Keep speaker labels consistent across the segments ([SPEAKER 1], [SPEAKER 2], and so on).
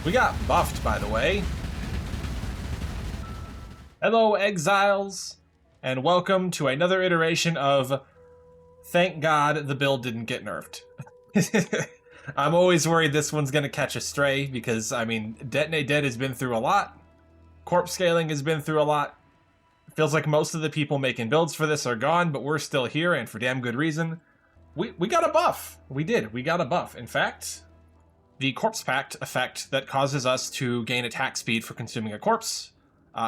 [SPEAKER 1] We got buffed, by the way. Hello, Exiles, and welcome to another iteration of Thank God the build didn't get nerfed. I'm always worried this one's gonna catch a stray because, I mean, Detonate Dead has been through a lot. Corpse scaling has been through a lot. Feels like most of the people making builds for this are gone, but we're still here, and for damn good reason. We got a buff. We got a buff. In fact, the Corpse Pact effect that causes us to gain attack speed for consuming a corpse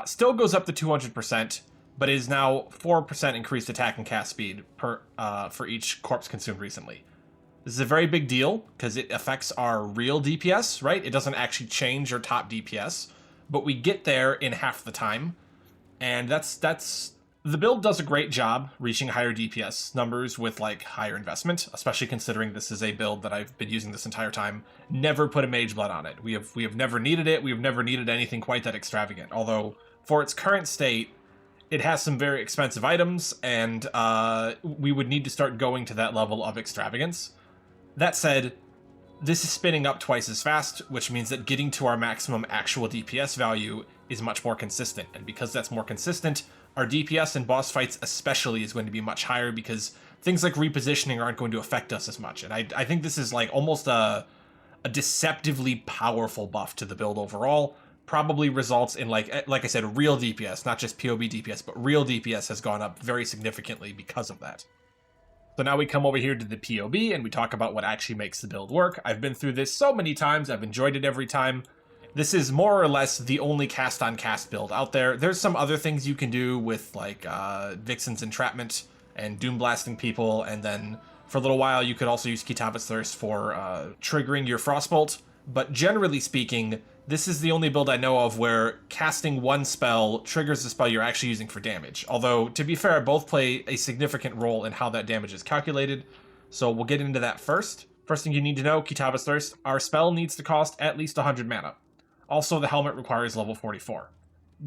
[SPEAKER 1] still goes up to 200%, but is now 4% increased attack and cast speed per for each corpse consumed recently. This is a very big deal because it affects our real DPS, right? It doesn't actually change your top DPS, but we get there in half the time, and that's the build does a great job reaching higher DPS numbers with like higher investment, especially considering this is a build that I've been using this entire time. Never put a mage blood on it. We have never needed it. We have never needed anything quite that extravagant. Although for its current state, it has some very expensive items, and we would need to start going to that level of extravagance. That said, this is spinning up twice as fast, which means that getting to our maximum actual DPS value is much more consistent. And because that's more consistent, our DPS in boss fights especially is going to be much higher because things like repositioning aren't going to affect us as much. And I think this is like almost a deceptively powerful buff to the build overall. Probably results in like I said, real DPS, not just POB DPS, but real DPS has gone up very significantly because of that. So now we come over here to the POB and we talk about what actually makes the build work. I've been through this so many times, I've enjoyed it every time. This is more or less the only cast-on-cast build out there. There's some other things you can do with like Vixen's Entrapment and Doom Blasting people, and then for a little while you could also use Kitava's Thirst for triggering your Frostbolt. But generally speaking, this is the only build I know of where casting one spell triggers the spell you're actually using for damage. Although, to be fair, both play a significant role in how that damage is calculated, so we'll get into that first. First thing you need to know, Kitava's Thirst, our spell needs to cost at least 100 mana. Also, the helmet requires level 44.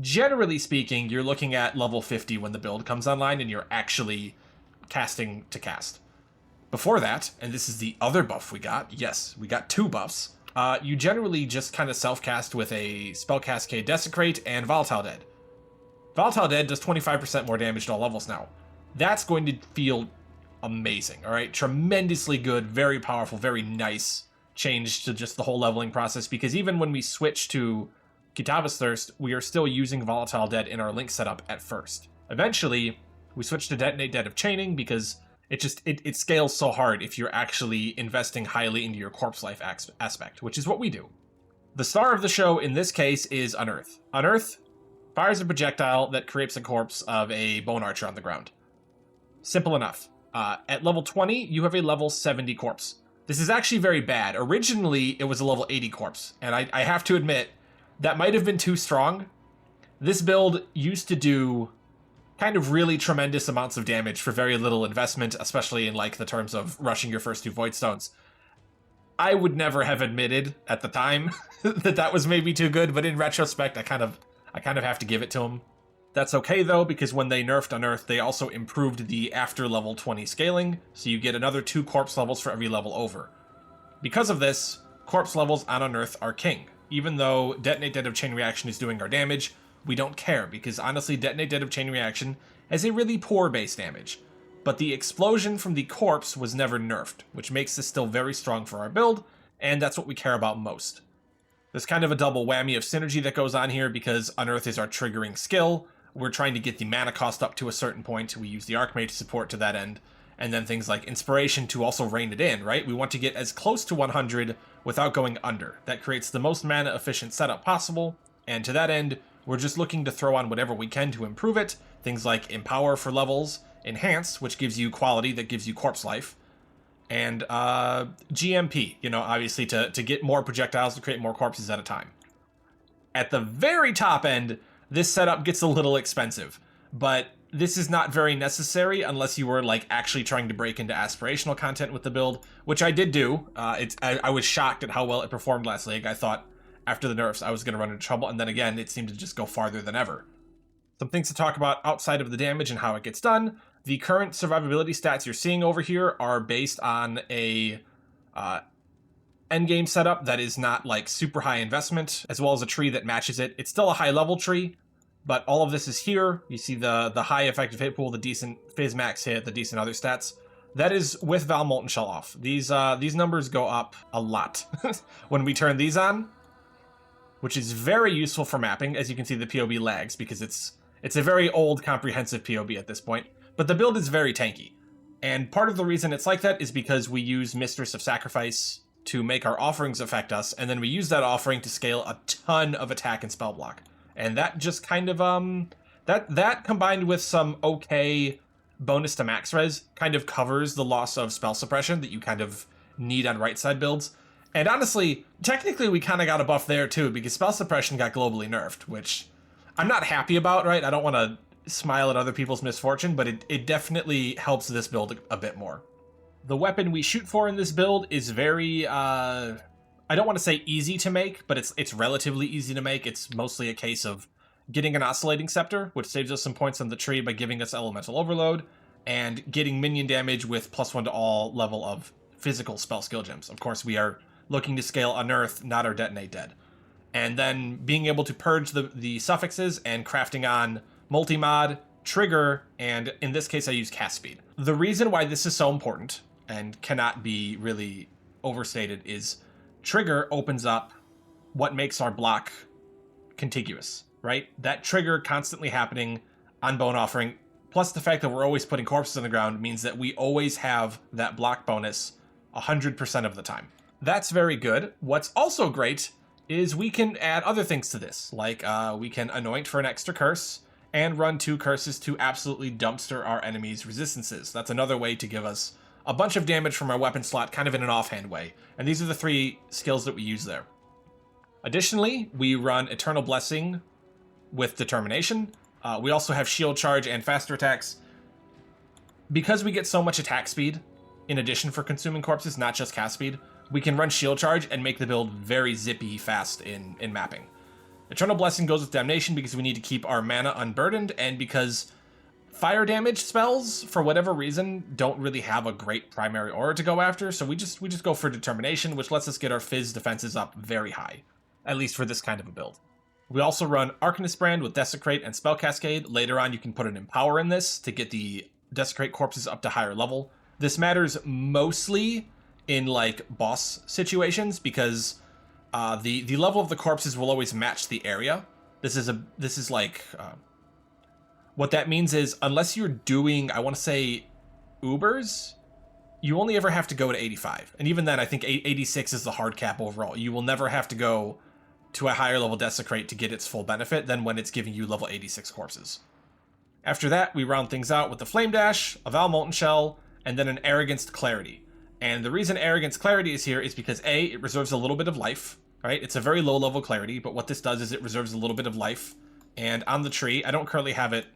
[SPEAKER 1] Generally speaking, you're looking at level 50 when the build comes online and you're actually casting to cast. Before that, and this is the other buff we got, yes, we got two buffs, you generally just kind of self-cast with a Spell Cascade Desecrate and Volatile Dead. Volatile Dead does 25% more damage to all levels now. That's going to feel amazing, alright? Tremendously good, very powerful, very nice change to just the whole leveling process, because even when we switch to Kitava's Thirst, we are still using Volatile Dead in our Link setup at first. Eventually, we switch to Detonate Dead of Chaining because it scales so hard if you're actually investing highly into your corpse life aspect, which is what we do. The star of the show in this case is Unearth. Unearth fires a projectile that creates a corpse of a bone archer on the ground. Simple enough. At level 20, you have a level 70 corpse. This is actually very bad. Originally, it was a level 80 corpse, and I have to admit, that might have been too strong. This build used to do kind of really tremendous amounts of damage for very little investment, especially in like the terms of rushing your first two Void Stones. I would never have admitted at the time that was maybe too good, but in retrospect, I kind of have to give it to him. That's okay though, because when they nerfed Unearth, they also improved the after level 20 scaling, so you get another 2 corpse levels for every level over. Because of this, corpse levels on Unearth are king. Even though Detonate Dead of Chain Reaction is doing our damage, we don't care, because honestly, Detonate Dead of Chain Reaction has a really poor base damage. But the explosion from the corpse was never nerfed, which makes this still very strong for our build, and that's what we care about most. There's kind of a double whammy of synergy that goes on here, because Unearth is our triggering skill. We're trying to get the mana cost up to a certain point. We use the Archmage support to that end. And then things like Inspiration to also rein it in, right? We want to get as close to 100 without going under. That creates the most mana efficient setup possible. And to that end, we're just looking to throw on whatever we can to improve it. Things like Empower for levels, Enhance, which gives you quality that gives you corpse life, and GMP, you know, obviously to get more projectiles to create more corpses at a time. At the very top end, this setup gets a little expensive, but this is not very necessary unless you were like actually trying to break into aspirational content with the build, which I did do. I was shocked at how well it performed last league. I thought after the nerfs I was going to run into trouble, and then again it seemed to just go farther than ever. Some things to talk about outside of the damage and how it gets done. The current survivability stats you're seeing over here are based on a endgame setup that is not like super high investment, as well as a tree that matches it. It's still a high level tree, but all of this is here. You see the high effective hit pool, the decent phys max hit, the decent other stats. That is with Val Molten Shell off. These numbers go up a lot when we turn these on, which is very useful for mapping. As you can see, the POB lags because it's a very old comprehensive POB at this point, but the build is very tanky. And part of the reason it's like that is because we use Mistress of Sacrifice to make our offerings affect us, and then we use that offering to scale a ton of attack and spell block. And that just kind of, that combined with some okay bonus to max res kind of covers the loss of spell suppression that you kind of need on right side builds. And honestly, technically we kind of got a buff there too, because spell suppression got globally nerfed, which I'm not happy about, right? I don't want to smile at other people's misfortune, but it definitely helps this build a bit more. The weapon we shoot for in this build is very, I don't want to say easy to make, but it's relatively easy to make. It's mostly a case of getting an Oscillating Scepter, which saves us some points on the tree by giving us Elemental Overload, and getting minion damage with +1 to all level of physical spell skill gems. Of course, we are looking to scale Unearth, not our Detonate Dead. And then being able to purge the suffixes and crafting on Multi-Mod, Trigger, and in this case I use Cast Speed. The reason why this is so important, and cannot be really overstated, is Trigger opens up what makes our block contiguous, right? That trigger constantly happening on Bone Offering, plus the fact that we're always putting corpses on the ground, means that we always have that block bonus 100% of the time. That's very good. What's also great is we can add other things to this, like we can anoint for an extra curse, and run 2 curses to absolutely dumpster our enemies' resistances. That's another way to give us a bunch of damage from our weapon slot, kind of in an offhand way. And these are the 3 skills that we use there. Additionally, we run Eternal Blessing with Determination. We also have Shield Charge and faster attacks. Because we get so much attack speed, in addition for consuming corpses, not just cast speed, we can run Shield Charge and make the build very zippy fast in mapping. Eternal Blessing goes with Damnation because we need to keep our mana unburdened, and because fire damage spells, for whatever reason, don't really have a great primary aura to go after, so we just go for Determination, which lets us get our Fizz defenses up very high, at least for this kind of a build. We also run Arcanist Brand with Desecrate and Spell Cascade. Later on, you can put an Empower in this to get the Desecrate corpses up to higher level. This matters mostly in like boss situations because the level of the corpses will always match the area. This is like what that means is, unless you're doing, I want to say, Ubers, you only ever have to go to 85. And even then, I think 86 is the hard cap overall. You will never have to go to a higher level Desecrate to get its full benefit than when it's giving you level 86 corpses. After that, we round things out with the Flame Dash, a Val Molten Shell, and then an Arrogance Clarity. And the reason Arrogance Clarity is here is because A, it reserves a little bit of life, right? It's a very low level Clarity, but what this does is it reserves a little bit of life. And on the tree, I don't currently have it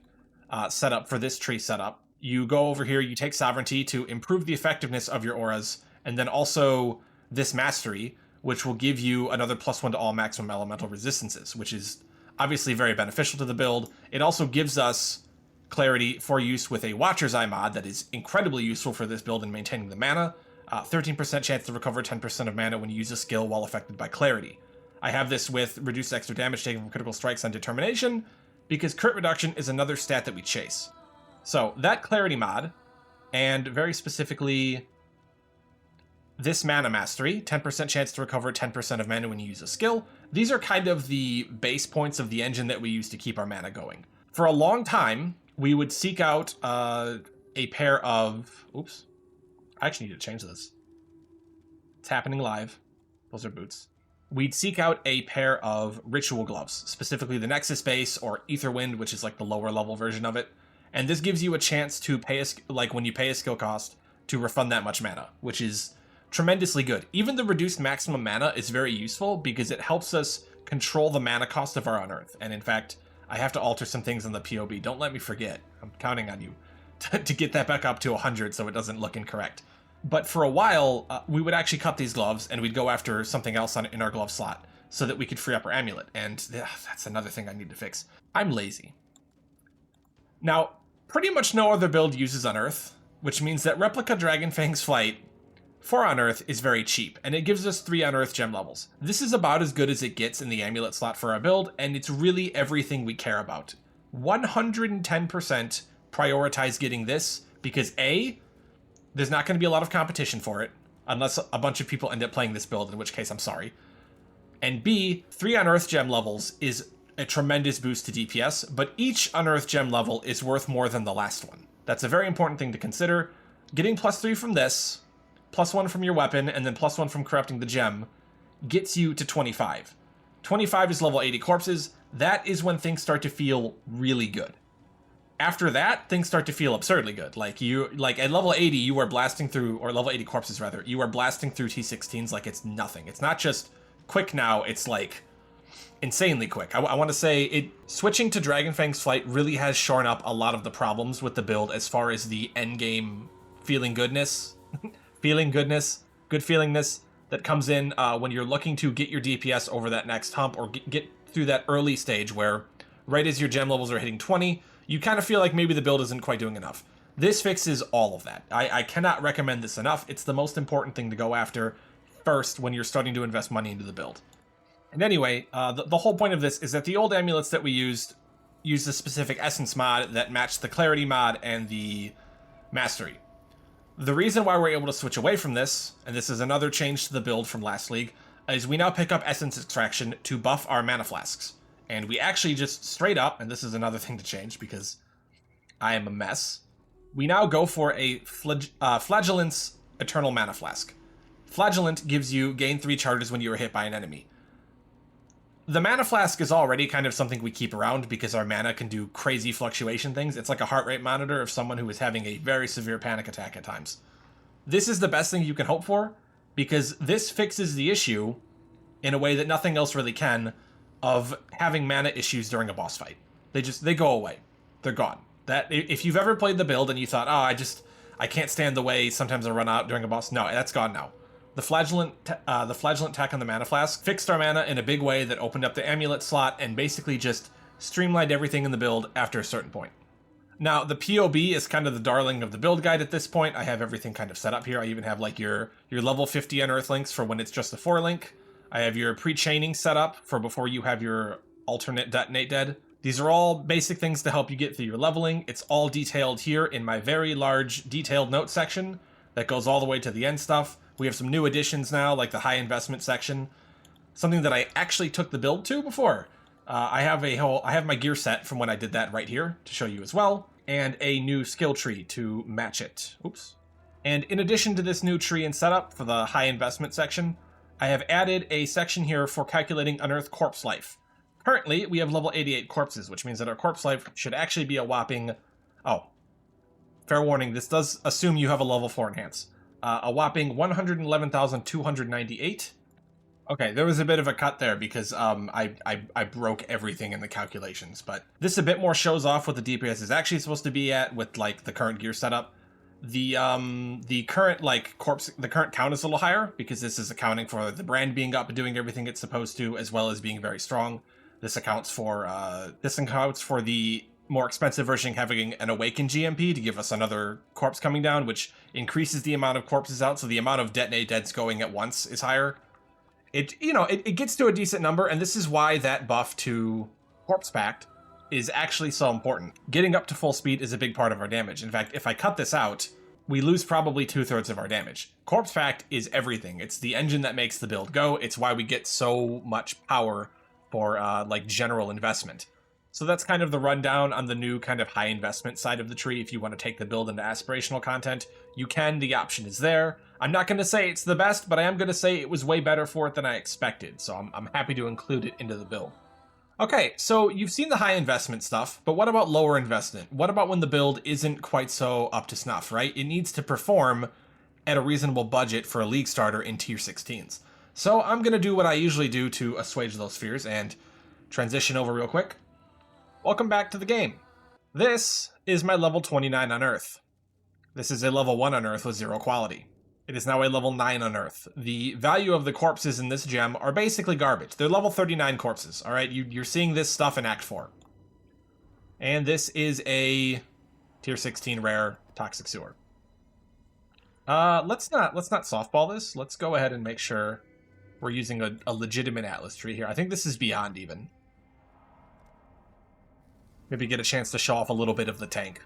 [SPEAKER 1] set up for this tree setup. You go over here, you take Sovereignty to improve the effectiveness of your auras, and then also this Mastery, which will give you another +1 to all maximum elemental resistances, which is obviously very beneficial to the build. It also gives us Clarity for use with a Watcher's Eye mod that is incredibly useful for this build in maintaining the mana. 13% chance to recover 10% of mana when you use a skill while affected by Clarity. I have this with reduced extra damage taken from critical strikes on Determination, because crit reduction is another stat that we chase. So that Clarity mod, and very specifically this Mana Mastery, 10% chance to recover 10% of mana when you use a skill. These are kind of the base points of the engine that we use to keep our mana going. For a long time, we would seek out a pair of... Oops. I actually need to change this. It's happening live. Those are boots. We'd seek out a pair of Ritual Gloves, specifically the Nexus base or Aetherwind, which is like the lower level version of it. And this gives you a chance to pay when you pay a skill cost to refund that much mana, which is tremendously good. Even the reduced maximum mana is very useful because it helps us control the mana cost of our Unearth. And in fact, I have to alter some things in the POB. Don't let me forget. I'm counting on you to get that back up to 100 so it doesn't look incorrect. But for a while, we would actually cut these gloves and we'd go after something else in our glove slot so that we could free up our amulet. And that's another thing I need to fix. I'm lazy. Now, pretty much no other build uses Unearth, which means that Replica Dragonfang's Flight 4 Unearth is very cheap, and it gives us 3 Unearth gem levels. This is about as good as it gets in the amulet slot for our build, and it's really everything we care about. 110% prioritize getting this, because A, there's not going to be a lot of competition for it, unless a bunch of people end up playing this build, in which case I'm sorry. And B, 3 Unearth gem levels is a tremendous boost to DPS, but each Unearth gem level is worth more than the last one. That's a very important thing to consider. Getting +3 from this, +1 from your weapon, and then +1 from corrupting the gem gets you to 25. 25 is level 80 corpses. That is when things start to feel really good. After that, things start to feel absurdly good. Like at level 80, you are blasting through, or level 80 corpses rather, you are blasting through T16s like it's nothing. It's not just quick now, it's like insanely quick. I want to say switching to Dragonfang's Flight really has shorn up a lot of the problems with the build as far as the endgame feeling goodness, good feelingness that comes in when you're looking to get your DPS over that next hump or get through that early stage where right as your gem levels are hitting 20, you kind of feel like maybe the build isn't quite doing enough. This fixes all of that. I cannot recommend this enough. It's the most important thing to go after first when you're starting to invest money into the build. And anyway, the whole point of this is that the old amulets that we used the specific essence mod that matched the clarity mod and the mastery. The reason why we're able to switch away from this, and this is another change to the build from last league, is we now pick up essence extraction to buff our mana flasks. And we actually just straight up, and this is another thing to change because I am a mess, we now go for a Flagellant's Eternal Mana Flask. Flagellant gives you gain 3 charges when you are hit by an enemy. The Mana Flask is already kind of something we keep around because our mana can do crazy fluctuation things. It's like a heart rate monitor of someone who is having a very severe panic attack at times. This is the best thing you can hope for because this fixes the issue in a way that nothing else really can of having mana issues during a boss fight. They go away. They're gone. That if you've ever played the build and you thought, oh, I can't stand the way sometimes I run out during a boss, no, that's gone now. The flagellant tech on the mana flask fixed our mana in a big way that opened up the amulet slot and basically just streamlined everything in the build after a certain point. Now, the POB is kind of the darling of the build guide at this point. I have everything kind of set up here. I even have like your level 50 unearth links for when it's just a 4 link. I have your pre-chaining set up for before you have your alternate detonate dead. These are all basic things to help you get through your leveling. It's all detailed here in my very large detailed notes section that goes all the way to the end stuff. We have some new additions now, like the high investment section. Something that I actually took the build to before. I have my gear set from when I did that right here to show you as well, and a new skill tree to match it. Oops. And in addition to this new tree and setup for the high investment section, I have added a section here for calculating unearthed corpse life. Currently, we have level 88 corpses, which means that our corpse life should actually be a whopping... Oh, fair warning, this does assume you have a level 4 enhance. A whopping 111,298. Okay, there was a bit of a cut there because I broke everything in the calculations, but this a bit more shows off what the DPS is actually supposed to be at with like the current gear setup. The current the current count is a little higher because this is accounting for the brand being up and doing everything it's supposed to, as well as being very strong. This accounts for the more expensive version having an awakened GMP to give us another corpse coming down, which increases the amount of corpses out, so the amount of detonate deads going at once is higher. It gets to a decent number, and this is why that buff to Corpse Pact is actually so important. Getting up to full speed is a big part of our damage. In fact, if I cut this out, we lose probably 2/3 of our damage. Corpse Pact is everything. It's the engine that makes the build go. It's why we get so much power for general investment. So that's kind of the rundown on the new kind of high investment side of the tree. If you want to take the build into aspirational content, you can. The option is there. I'm not going to say it's the best, but I am going to say it was way better for it than I expected. So I'm happy to include it into the build. Okay, so you've seen the high investment stuff, but what about lower investment? What about when the build isn't quite so up to snuff, right? It needs to perform at a reasonable budget for a league starter in tier 16s. So I'm going to do what I usually do to assuage those fears and transition over real quick. Welcome back to the game. This is my level 29 Unearth. This is a level 1 Unearth with 0 quality. It is now a level 9 Unearth. The value of the corpses in this gem are basically garbage. They're level 39 corpses, alright? You're seeing this stuff in Act 4. And this is a tier 16 rare Toxic Sewer. Let's not softball this. Let's go ahead and make sure we're using a legitimate Atlas tree here. I think this is beyond even. Maybe get a chance to show off a little bit of the tank.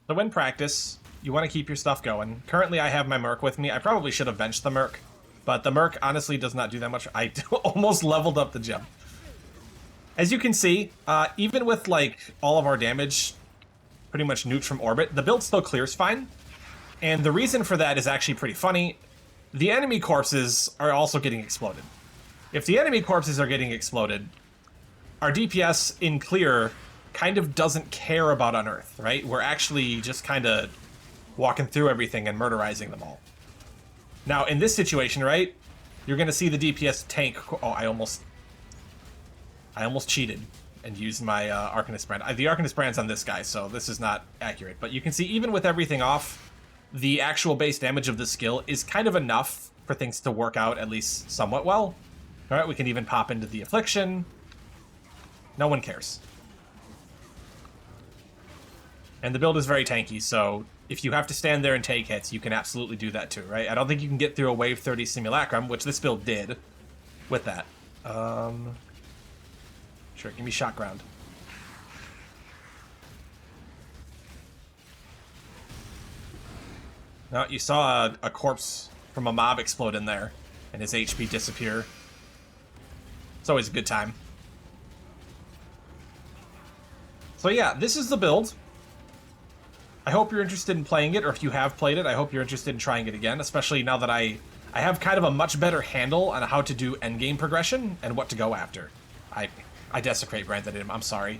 [SPEAKER 1] So in practice, you want to keep your stuff going. Currently, I have my Merc with me. I probably should have benched the Merc, but the Merc honestly does not do that much. I almost leveled up the gem. As you can see, even with like all of our damage pretty much nuked from orbit, the build still clears fine. And the reason for that is actually pretty funny. The enemy corpses are also getting exploded. If the enemy corpses are getting exploded, our DPS in clear kind of doesn't care about Unearth, right? We're actually just kind of walking through everything and murderizing them all. Now, in this situation, right, you're going to see the DPS tank. Oh, I almost cheated and used my Arcanist brand. The Arcanist brand's on this guy, so this is not accurate. But you can see, even with everything off, the actual base damage of the skill is kind of enough for things to work out at least somewhat well. All right, we can even pop into the Affliction. No one cares. And the build is very tanky, so if you have to stand there and take hits, you can absolutely do that too, right? I don't think you can get through a Wave 30 Simulacrum, which this build did with that. Sure, give me shot ground. No, you saw a corpse from a mob explode in there, and his HP disappear. It's always a good time. So yeah, this is the build. I hope you're interested in playing it, or if you have played it, I hope you're interested in trying it again, especially now that I have kind of a much better handle on how to do endgame progression and what to go after. I desecrate Brandon him, I'm sorry.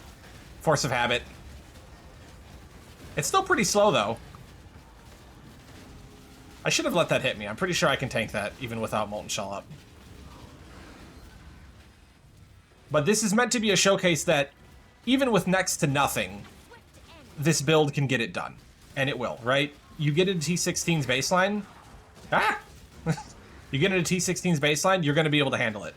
[SPEAKER 1] Force of habit. It's still pretty slow, though. I should have let that hit me. I'm pretty sure I can tank that, even without Molten Shell up. But this is meant to be a showcase that, even with next to nothing, this build can get it done. And it will, right? You get into T16's baseline. Ah! You get into T16's baseline, you're going to be able to handle it.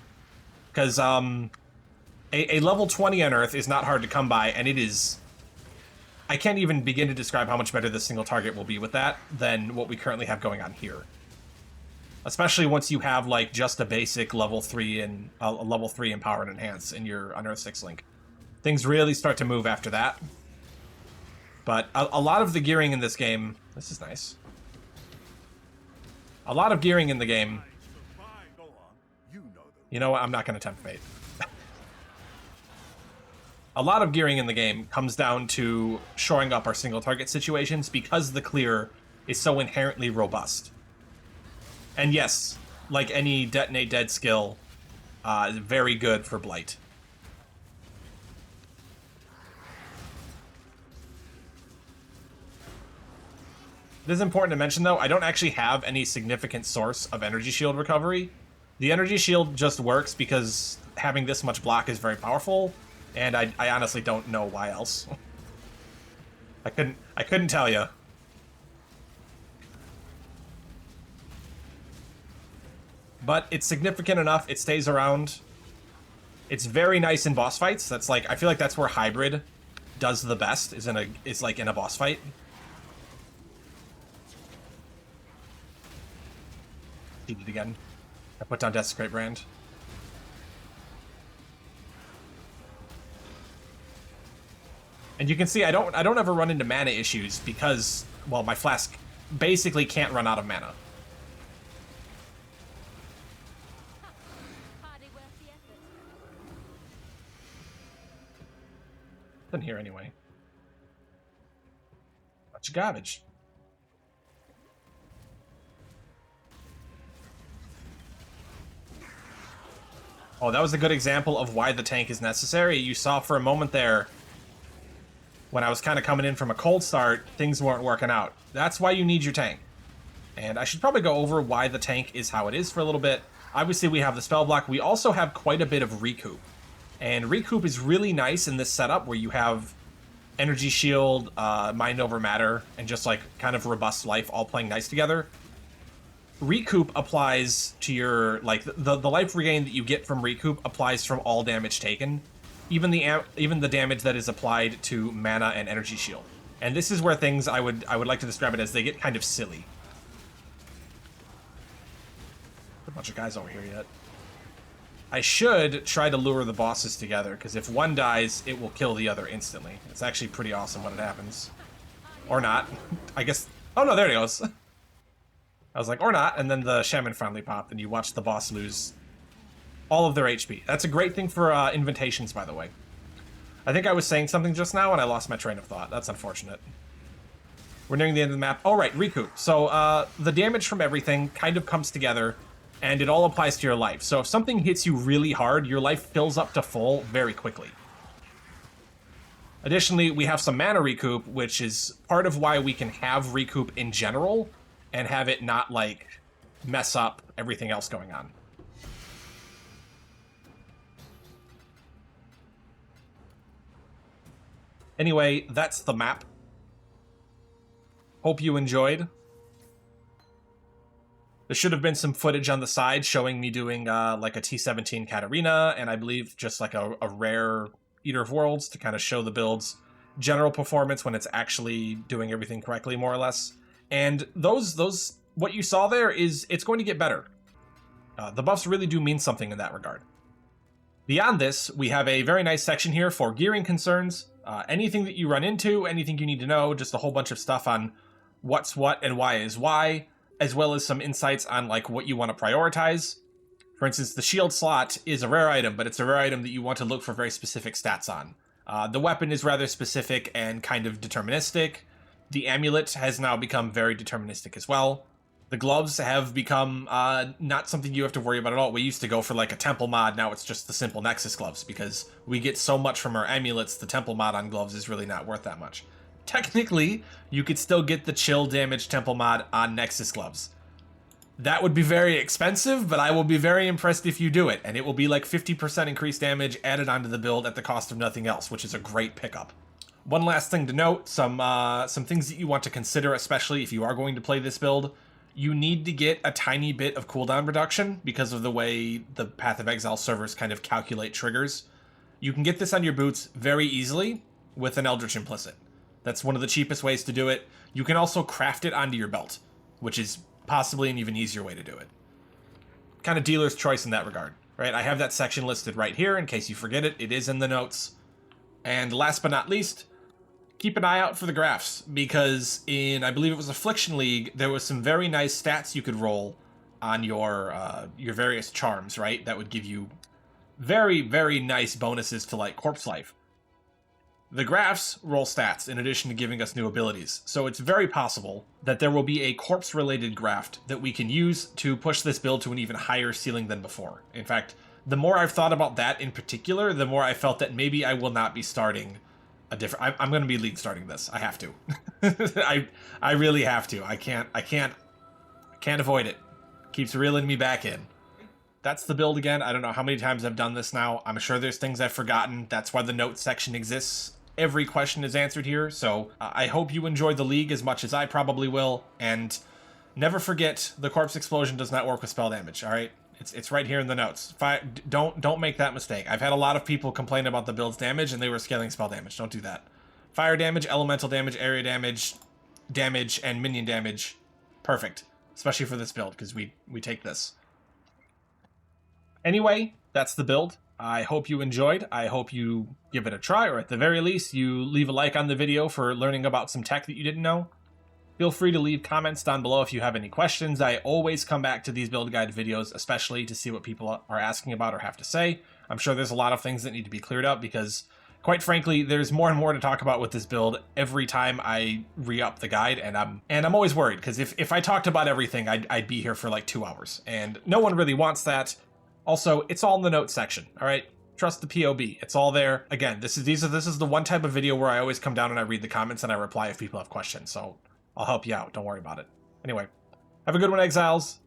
[SPEAKER 1] Because a level 20 Unearth is not hard to come by, and it is... I can't even begin to describe how much better this single target will be with that than what we currently have going on here. Especially once you have, like, just a basic level 3 and a level 3 Empower and Enhance in your Unearth 6 link. Things really start to move after that. But a lot of the gearing in this game... This is nice. A lot of gearing in the game... You know what? I'm not going to tempt fate. A lot of gearing in the game comes down to shoring up our single target situations because the clear is so inherently robust. And yes, like any Detonate Dead skill, very good for Blight. This is important to mention, though, I don't actually have any significant source of energy shield recovery. The energy shield just works because having this much block is very powerful, and I honestly don't know why else. I couldn't tell you. But it's significant enough, it stays around. It's very nice in boss fights. That's like, I feel like that's where hybrid does the best, is like in a boss fight. Did it again. I put down Desecrate Brand. And you can see I don't ever run into mana issues because, well, my flask basically can't run out of mana. In here anyway. Bunch of garbage. Oh, that was a good example of why the tank is necessary. You saw for a moment there, when I was kind of coming in from a cold start, things weren't working out. That's why you need your tank. And I should probably go over why the tank is how it is for a little bit. Obviously, we have the spell block. We also have quite a bit of recoup. And recoup is really nice in this setup where you have energy shield, mind over matter, and just like kind of robust life all playing nice together. Recoup applies to your, like, the life regain that you get from recoup applies from all damage taken, even the damage that is applied to mana and energy shield. And this is where things I would like to describe it as they get kind of silly. A bunch of guys over here yet. I should try to lure the bosses together, because if one dies, it will kill the other instantly. It's actually pretty awesome when it happens. Or not. I guess... Oh no, there it goes. I was like, or not, and then the shaman finally popped, and you watch the boss lose all of their HP. That's a great thing for invitations, by the way. I think I was saying something just now, and I lost my train of thought. That's unfortunate. We're nearing the end of the map. Oh, right, recoup. So the damage from everything kind of comes together, and it all applies to your life. So if something hits you really hard, your life fills up to full very quickly. Additionally, we have some mana recoup, which is part of why we can have recoup in general, and have it not, like, mess up everything else going on. Anyway, that's the map. Hope you enjoyed. There should have been some footage on the side showing me doing like a T17 Katarina, and I believe just like a rare Eater of Worlds to kind of show the build's general performance when it's actually doing everything correctly, more or less. And those what you saw there is, it's going to get better. The buffs really do mean something in that regard. Beyond this, we have a very nice section here for gearing concerns. Anything that you run into, anything you need to know, just a whole bunch of stuff on what's what and why is why, as well as some insights on like what you want to prioritize. For instance, the shield slot is a rare item, but it's a rare item that you want to look for very specific stats on. The weapon is rather specific and kind of deterministic. The amulet has now become very deterministic as well. The gloves have become not something you have to worry about at all. We used to go for like a temple mod, now it's just the simple Nexus gloves, because we get so much from our amulets, the temple mod on gloves is really not worth that much. Technically, you could still get the chill damage temple mod on Nexus gloves. That would be very expensive, but I will be very impressed if you do it, and it will be like 50% increased damage added onto the build at the cost of nothing else, which is a great pickup. One last thing to note, some things that you want to consider, especially if you are going to play this build. You need to get a tiny bit of cooldown reduction because of the way the Path of Exile servers kind of calculate triggers. You can get this on your boots very easily with an Eldritch Implicit. That's one of the cheapest ways to do it. You can also craft it onto your belt, which is possibly an even easier way to do it. Kind of dealer's choice in that regard, right? I have that section listed right here in case you forget it. It is in the notes. And last but not least, keep an eye out for the graphs, because in, I believe it was Affliction League, there was some very nice stats you could roll on your various charms, right? That would give you very, very nice bonuses to like corpse life. The graphs roll stats in addition to giving us new abilities, so it's very possible that there will be a corpse-related graph that we can use to push this build to an even higher ceiling than before. In fact, the more I've thought about that in particular, the more I felt that maybe I will not be starting a different... I'm going to be league starting this. I have to. I really have to. I can't avoid it. Keeps reeling me back in. That's the build again. I don't know how many times I've done this now. I'm sure there's things I've forgotten. That's why the notes section exists. Every question is answered here, so I hope you enjoyed the league as much as I probably will, and never forget the corpse explosion does not work with spell damage, alright? It's right here in the notes. Don't make that mistake. I've had a lot of people complain about the build's damage, and they were scaling spell damage. Don't do that. Fire damage, elemental damage, area damage, and minion damage. Perfect. Especially for this build, because we take this. Anyway, that's the build. I hope you enjoyed. I hope you give it a try, or at the very least, you leave a like on the video for learning about some tech that you didn't know. Feel free to leave comments down below if you have any questions. I always come back to these build guide videos, especially to see what people are asking about or have to say. I'm sure there's a lot of things that need to be cleared up because, quite frankly, there's more and more to talk about with this build every time I re-up the guide, and I'm always worried, because if I talked about everything, I'd be here for like 2 hours, and no one really wants that. Also, it's all in the notes section, all right? Trust the POB. It's all there. Again, this is the one type of video where I always come down and I read the comments and I reply if people have questions, so I'll help you out. Don't worry about it. Anyway, have a good one, Exiles.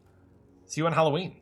[SPEAKER 1] See you on Halloween.